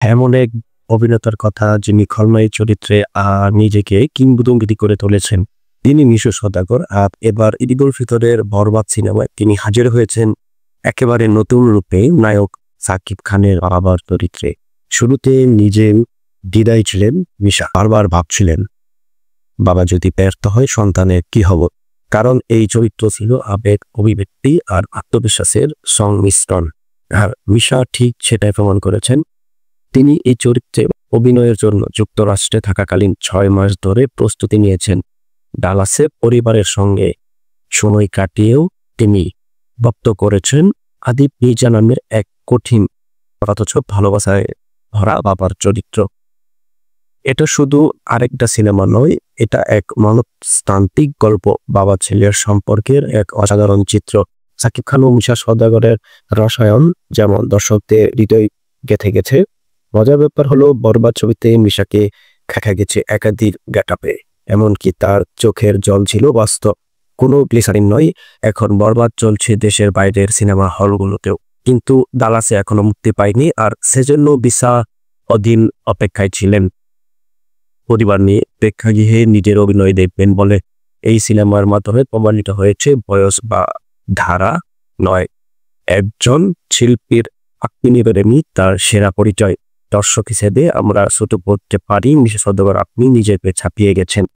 এমন এক অভিনেতার কথা যিনি খলনায়ক চরিত্রে নিজেকে কিংবদন্তি করে তুলেছেন। তিনি মিশু সওদাগর। আর এবার ঈদ উল ফিতরের বরবাদ সিনেমায় তিনি হাজির হয়েছেন একেবারে নতুন রূপে নায়ক সাকিব খানের বাবার চরিত্রে। শুরুতে নিজে দ্বিধায় ছিলেন মিশা। বারবার ভাবছিলেন বাবা যদি ব্যর্থ হয় সন্তানের কি হবে। কারণ এই চরিত্র ছিল আবেগ, অভিব্যক্তি আর আত্মবিশ্বাসের সংমিশ্রণ। আর মিশা ঠিক সেটাই প্রমাণ করেছেন। তিনি এই চরিত্রে অভিনয়ের জন্য যুক্তরাষ্ট্রে থাকাকালীন 6 মাস ধরে প্রস্তুতি নিয়েছেন। ডালাসে পরিবারের সঙ্গে সময় কাটিয়েও তিনি ব্যক্ত করেছেন আদিব মির্জা নামের এক কঠিন অথচ ভালোবাসায় ভরা বাবার চরিত্র। এটা শুধু আরেকটা সিনেমা নয়, এটা এক মনস্তান্ত্রিক গল্প, বাবা ছেলের সম্পর্কের এক অসাধারণ চিত্র। সাকিব খান ও মিশা সওদাগরের রসায়ন যেমন দর্শকদের হৃদয় গেঁথে গেছে। মজার ব্যাপার হলো বরবাদ ছবিতে মিশাকে দেখা গেছে একাধিক গেটআপে, এমনকি তার চোখের জল ছিল বাস্তব, কোনো গ্লিসারিন নয়। এখন বরবাদ চলছে দেশের বাইরের সিনেমা হলগুলোতেও, কিন্তু দালাসে এখনো মুক্তি পায়নি। আর সেজন্য বিশা অধীন অপেক্ষায় ছিলেন। পরিবার নিয়ে প্রেক্ষাগৃহে নিজের অভিনয় দেখবেন বলে এই সিনেমার মাধ্যমে প্রমাণিত হয়েছে বয়স বা ধারা নয়, একজন শিল্পীর আত্মনিবেদনই তার সেরা পরিচয়। দর্শক হিসেবে আমরা ছোট করতে পারি মিশা সওদাগর আপনি নিজেকে ছাপিয়ে গেছেন।